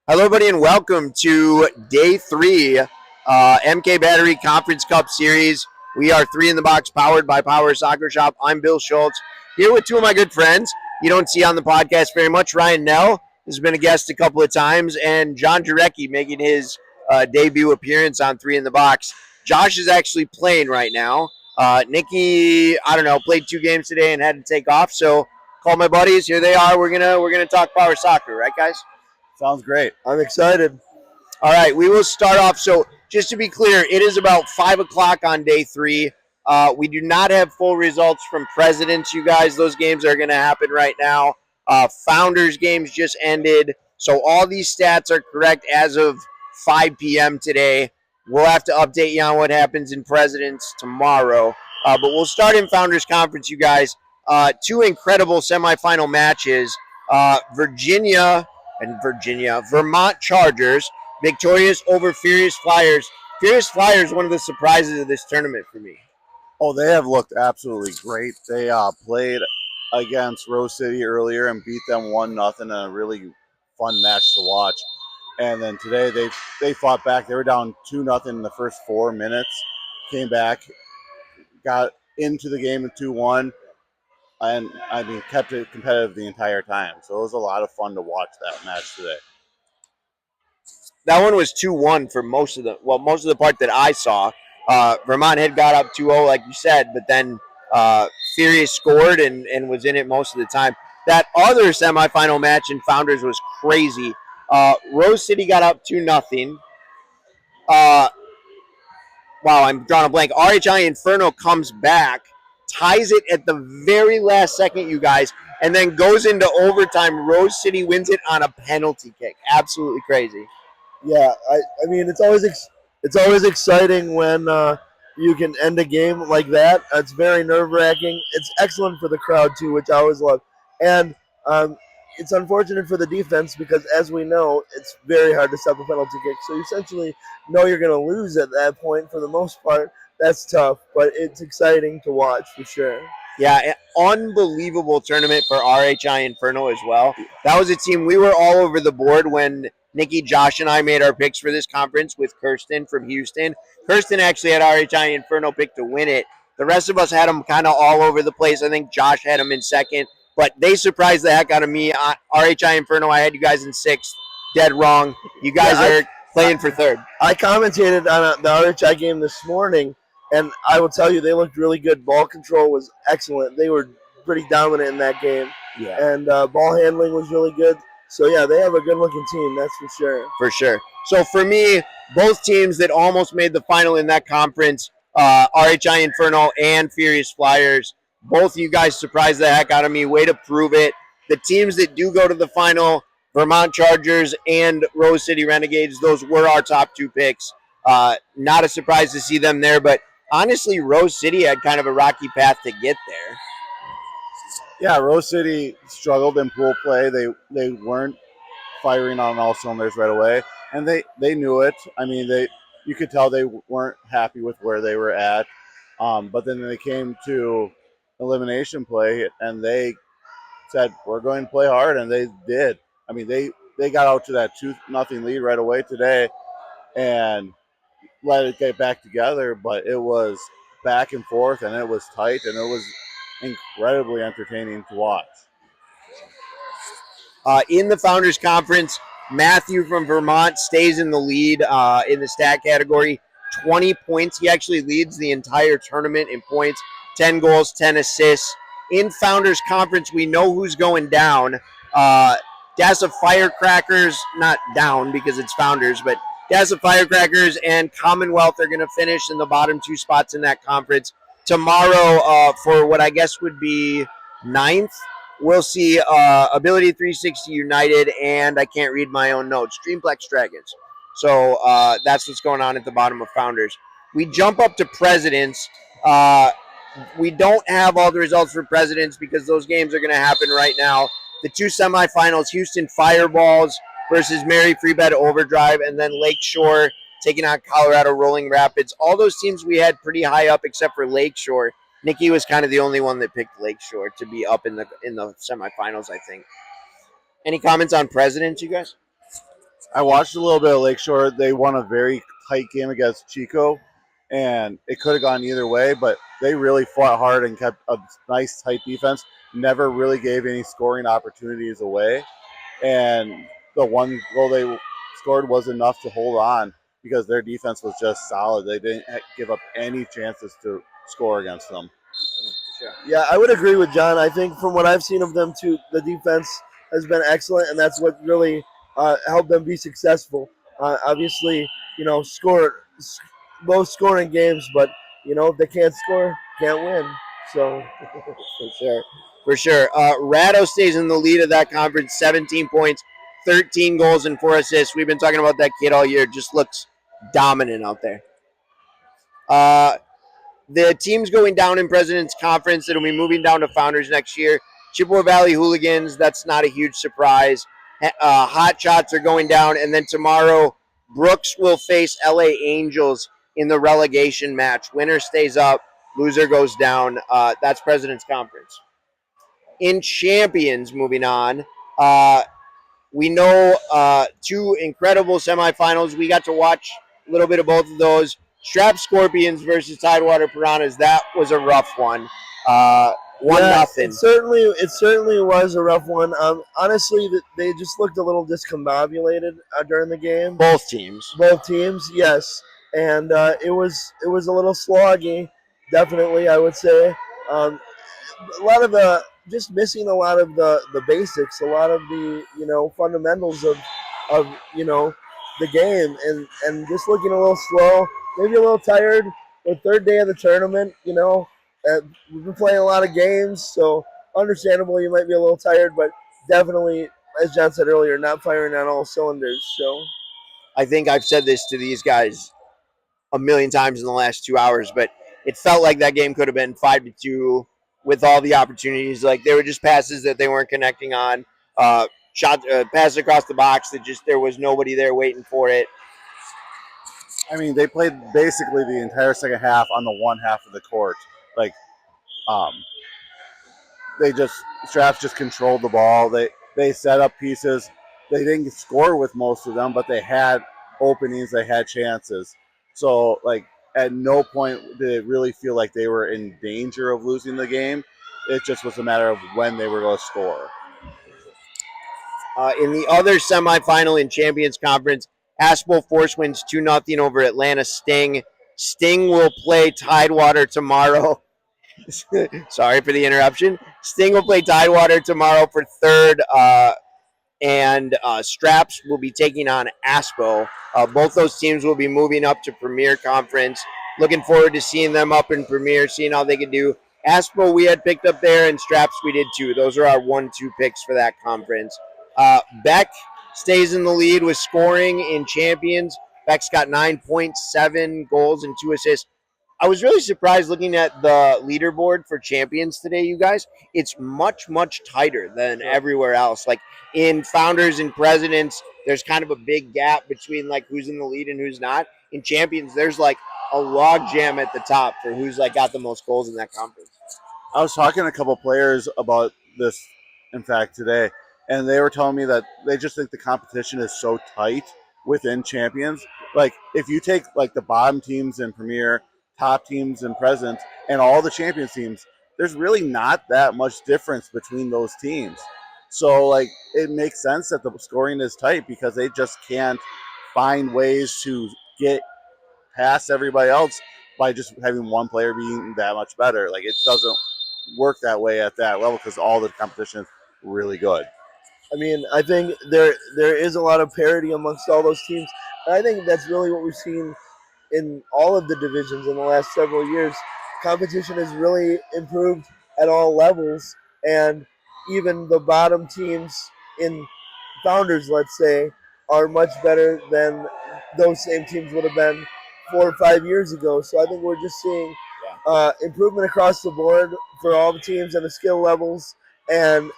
Hello, everybody, and welcome to day three, MK Battery Conference Cup Series. We are three in the box, powered by Power Soccer Shop. I'm Bill Schultz, here with two of my good friends. You don't see on the podcast very much. Ryan Nell has been a guest a couple of times, and John Jarecki making his debut appearance on Three in the Box. Josh is actually playing right now. Nikki, I don't know, played 2 games today and had to take off. So call my buddies. Here they are. We're gonna talk Power Soccer, right, guys? Sounds great. I'm excited. All right, we will start off. So, just to be clear, it is about 5 o'clock on day three. We do not have full results from Presidents, you guys. Those games are going to happen right now. Founders games just ended. So, all these stats are correct as of 5 p.m. today. We'll have to update you on what happens in Presidents tomorrow. But we'll start in Founders Conference, you guys. 2 incredible semifinal matches. Vermont Chargers, victorious over Furious Flyers. Furious Flyers, one of the surprises of this tournament for me. Oh, they have looked absolutely great. They played against Rose City earlier and beat them 1-0 in a really fun match to watch. And then today they fought back. They were down 2-0 in the first 4 minutes, came back, got into the game at 2-1, and kept it competitive the entire time. So it was a lot of fun to watch that match today. That one was 2-1 for most of the part that I saw. Vermont had got up 2-0, like you said, but then Furious scored and was in it most of the time. That other semifinal match in Founders was crazy. Rose City got up 2-0. Wow, I'm drawing a blank. RHI Inferno comes back, ties it at the very last second, you guys, and then goes into overtime. Rose City wins it on a penalty kick. Absolutely crazy. Yeah, I mean it's always exciting when you can end a game like that. It's very nerve wracking. It's excellent for the crowd too, which I always love. And it's unfortunate for the defense because, as we know, it's very hard to stop a penalty kick. So you essentially know you're going to lose at that point for the most part. That's tough, but it's exciting to watch for sure. Yeah, unbelievable tournament for RHI Inferno as well. That was a team we were all over the board when Nikki, Josh, and I made our picks for this conference with Kirsten from Houston. Kirsten actually had RHI Inferno picked to win it. The rest of us had them kind of all over the place. I think Josh had them in second, but they surprised the heck out of me. RHI Inferno, I had you guys in sixth. Dead wrong. You guys are playing for third. I commentated on the RHI game this morning, and I will tell you, they looked really good. Ball control was excellent. They were pretty dominant in that game. Yeah. And ball handling was really good. So, yeah, they have a good-looking team, that's for sure. For sure. So, for me, both teams that almost made the final in that conference, RHI Inferno and Furious Flyers, both of you guys surprised the heck out of me. Way to prove it. The teams that do go to the final, Vermont Chargers and Rose City Renegades, those were our top 2 picks. Not a surprise to see them there, but honestly, Rose City had kind of a rocky path to get there. Yeah, Rose City struggled in pool play. They weren't firing on all cylinders right away, and they knew it. I mean, you could tell they weren't happy with where they were at. But then they came to elimination play, and they said, "We're going to play hard," and they did. I mean, they got out to that 2-0 lead right away today, and let it get back together. But it was back and forth, and it was tight, and it was incredibly entertaining to watch. In the Founders Conference, Matthew from Vermont stays in the lead in the stat category. 20 points. He actually leads the entire tournament in points. 10 goals, 10 assists. In Founders Conference, we know who's going down. Dassa Firecrackers, not down because it's Founders, but Dassa Firecrackers and Commonwealth are going to finish in the bottom 2 spots in that conference. Tomorrow, for what I guess would be 9th, we'll see Ability 360 United and I can't read my own notes, Dreamplex Dragons. So that's what's going on at the bottom of Founders. We jump up to Presidents. We don't have all the results for Presidents because those games are going to happen right now. The 2 semifinals, Houston Fireballs versus Mary Freebed Overdrive, and then Lakeshore taking on Colorado Rolling Rapids. All those teams we had pretty high up except for Lakeshore. Nikki was kind of the only one that picked Lakeshore to be up in the semifinals, I think. Any comments on Presidents, you guys? I watched a little bit of Lakeshore. They won a very tight game against Chico, and it could have gone either way, but they really fought hard and kept a nice, tight defense. Never really gave any scoring opportunities away. And the one goal they scored was enough to hold on because their defense was just solid. They didn't give up any chances to score against them. Yeah, I would agree with John. I think from what I've seen of them too, the defense has been excellent, and that's what really helped them be successful. Obviously, low scoring games, but if they can't score, can't win. So For sure. For sure. Rado stays in the lead of that conference, 17 points, 13 goals, and 4 assists. We've been talking about that kid all year. Just looks dominant out there. The teams going down in President's Conference that'll be moving down to Founders next year. Chippewa Valley Hooligans, that's not a huge surprise. Hot Shots are going down, and then tomorrow Brooks will face LA Angels in the relegation match. Winner stays up, loser goes down. That's President's Conference. In Champions, moving on, we know two incredible semifinals. We got to watch a little bit of both of those. Strap Scorpions versus Tidewater Piranhas. That was a rough one. 1-0. It certainly was a rough one. Honestly, they just looked a little discombobulated during the game. Both teams. Both teams, yes, and it was a little sloggy, definitely. I would say. A lot of the just missing a lot of the basics, a lot of the fundamentals of the game, and just looking a little slow, maybe a little tired. The third day of the tournament, we've been playing a lot of games, so understandable you might be a little tired, but definitely, as John said earlier, not firing on all cylinders. So I think I've said this to these guys a million times in the last 2 hours, but it felt like that game could have been 5-2 with all the opportunities. Like they were just passes that they weren't connecting on, passes across the box that just there was nobody there waiting for it. I mean, they played basically the entire second half on the one half of the court. Like, um, Straps just controlled the ball. They set up pieces. They didn't score with most of them, but they had openings. They had chances. So like at no point did it really feel like they were in danger of losing the game. It just was a matter of when they were going to score. In the other semifinal in Champions Conference, Haspel Force wins 2-0 over Atlanta Sting. Sting will play Tidewater tomorrow. Sorry for the interruption. Sting will play Tidewater tomorrow for third, and Straps will be taking on Aspo. Both those teams will be moving up to Premier Conference. Looking forward to seeing them up in Premier, seeing how they can do. Aspo we had picked up there, and Straps we did too. Those are our 1-2 picks for that conference. Beck stays in the lead with scoring in Champions. Beck's got 9.7 goals and 2 assists. I was really surprised looking at the leaderboard for Champions today, you guys. It's much, much tighter than everywhere else. Like in Founders and Presidents, there's kind of a big gap between like who's in the lead and who's not. In Champions, there's like a log jam at the top for who's like got the most goals in that conference. I was talking to a couple players about this, in fact, today, and they were telling me that they just think the competition is so tight within Champions. Like, if you take like the bottom teams in Premier, top teams in Present, and all the Champions teams, there's really not that much difference between those teams. So, like, it makes sense that the scoring is tight because they just can't find ways to get past everybody else by just having one player being that much better. Like, it doesn't work that way at that level because all the competition is really good. I mean, I think there is a lot of parity amongst all those teams, and I think that's really what we've seen in all of the divisions in the last several years. Competition has really improved at all levels, and even the bottom teams in Founders, let's say, are much better than those same teams would have been 4 or 5 years ago. So I think we're just seeing improvement across the board for all the teams and the skill levels, and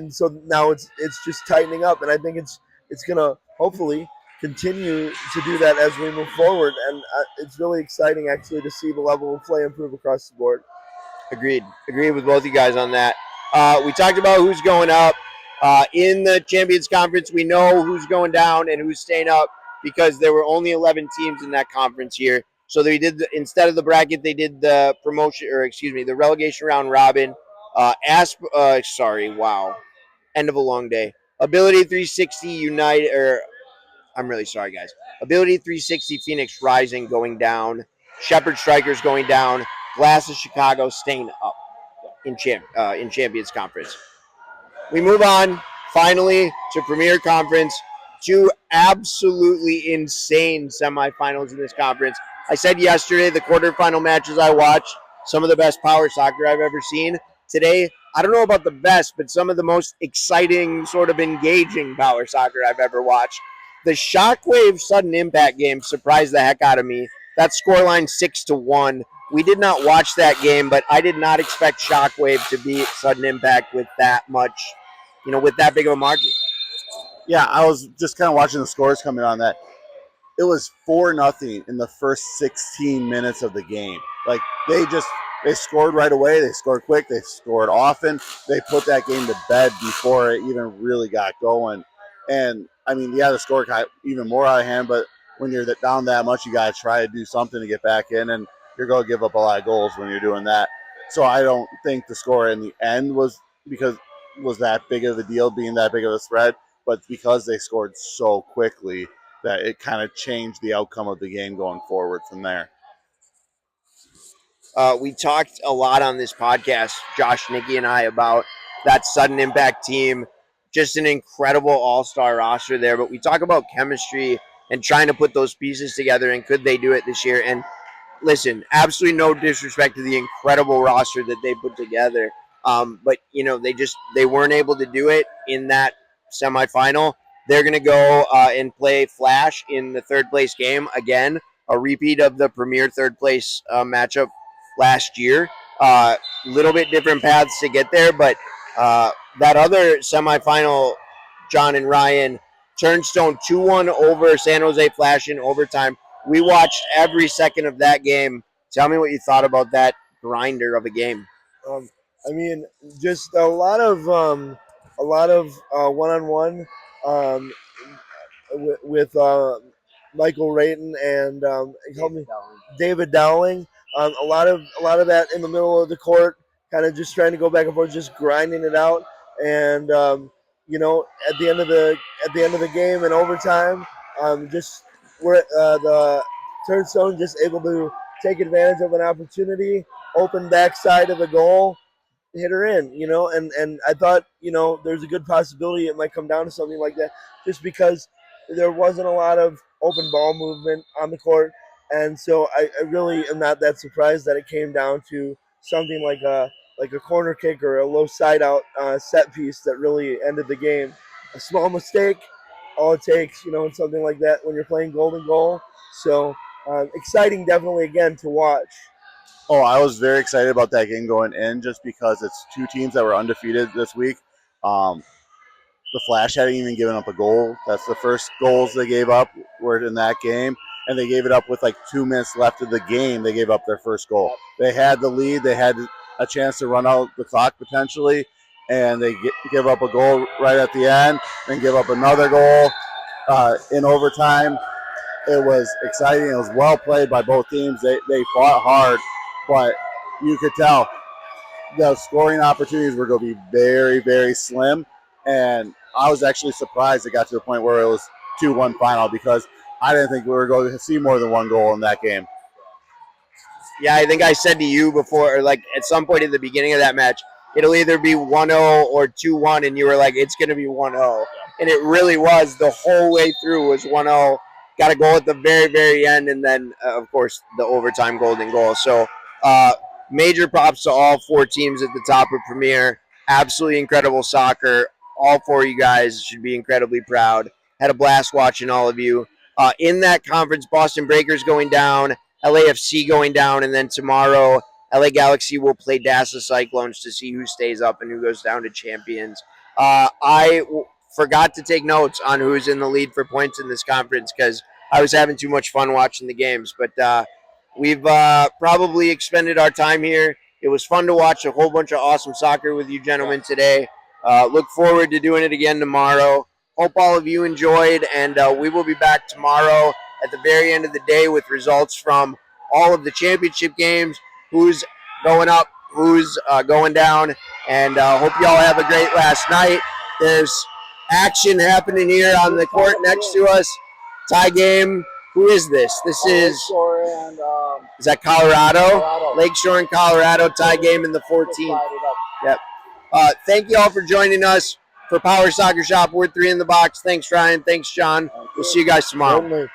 so now it's just tightening up, and I think it's gonna hopefully continue to do that as we move forward, and it's really exciting actually to see the level of play improve across the board. Agreed with both you guys on that. We talked about who's going up. In the Champions Conference, we know who's going down and who's staying up because there were only 11 teams in that conference here. So they did instead of the bracket, they did the promotion, or excuse me, the relegation round robin. Wow, end of a long day. Ability 360 United, or I'm really sorry, guys. Ability 360 Phoenix Rising going down. Shepherd Strikers going down. Glass of Chicago staying up in Champions Conference. We move on finally to Premier Conference. Two absolutely insane semifinals in this conference. I said yesterday the quarterfinal matches I watched, some of the best power soccer I've ever seen. Today, I don't know about the best, but some of the most exciting, sort of engaging power soccer I've ever watched. The Shockwave sudden impact game surprised the heck out of me. That scoreline 6-1. We did not watch that game, but I did not expect Shockwave to beat sudden impact with that much, with that big of a margin. Yeah, I was just kind of watching the scores coming on that. It was 4-0 in the first 16 minutes of the game. Like they scored right away. They scored quick. They scored often. They put that game to bed before it even really got going. And I mean, yeah, the score got even more out of hand. But when you're down that much, you got to try to do something to get back in, and you're going to give up a lot of goals when you're doing that. So I don't think the score in the end was that big of a deal, being that big of a spread, but because they scored so quickly that it kind of changed the outcome of the game going forward from there. We talked a lot on this podcast, Josh, Nikki, and I, about that sudden impact team. Just an incredible all-star roster there. But we talk about chemistry and trying to put those pieces together, and could they do it this year? And listen, absolutely no disrespect to the incredible roster that they put together. But they weren't able to do it in that semifinal. They're going to go and play Flash in the third place game again, a repeat of the premier third place matchup last year. Little bit different paths to get there, but that other semifinal, John and Ryan, Turnstone 2-1 over San Jose Flash in overtime. We watched every second of that game. Tell me what you thought about that grinder of a game. Um, I mean, just a lot of one-on-one um, with Michael Rayton and David Dowling. A lot of that in the middle of the court, kind of just trying to go back and forth, just grinding it out. And at the end of the game in overtime, just we're the Turnstone just able to take advantage of an opportunity, open backside of the goal, hit her in, and I thought, there's a good possibility it might come down to something like that, just because there wasn't a lot of open ball movement on the court, and so I really am not that surprised that it came down to something like a corner kick or a low side out set piece that really ended the game. A small mistake, all it takes, in something like that when you're playing golden goal. So exciting, definitely again to watch. Oh, I was very excited about that game going in just because it's two teams that were undefeated this week. Um, the Flash hadn't even given up a goal. That's the first goals they gave up were in that game, and they gave it up with like 2 minutes left of the game. They gave up their first goal. They had the lead. They had a chance to run out the clock potentially, and they give up a goal right at the end, and give up another goal in overtime. It was exciting. It was well played by both teams. They fought hard, but you could tell the scoring opportunities were going to be very, very slim. And I was actually surprised it got to the point where it was 2-1 final because I didn't think we were going to see more than one goal in that game. Yeah, I think I said to you before, or like at some point in the beginning of that match, it'll either be 1-0 or 2-1, and you were like, it's going to be 1-0. And it really was. The whole way through was 1-0. Got a goal at the very, very end, and then, of course, the overtime golden goal. So major props to all four teams at the top of Premier. Absolutely incredible soccer. All four of you guys should be incredibly proud. Had a blast watching all of you. In that conference, Boston Breakers going down, LAFC going down, and then tomorrow LA Galaxy will play DASA Cyclones to see who stays up and who goes down to champions. I forgot to take notes on who's in the lead for points in this conference because I was having too much fun watching the games. But we've probably expended our time here. It was fun to watch a whole bunch of awesome soccer with you gentlemen today. Look forward to doing it again tomorrow. Hope all of you enjoyed, and we will be back tomorrow at the very end of the day with results from all of the championship games, who's going up, who's going down, and hope you all have a great last night. There's action happening here on the court next to us. Tie game. Who is this? This is that Colorado? Lakeshore and Colorado tie game in the 14th. Yep. Thank you all for joining us for Power Soccer Shop. We're 3 in the box. Thanks, Ryan. Thanks, John. We'll see you guys tomorrow. Certainly.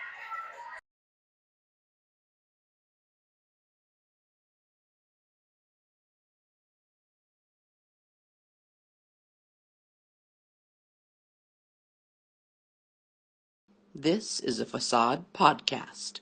This is a Facade podcast.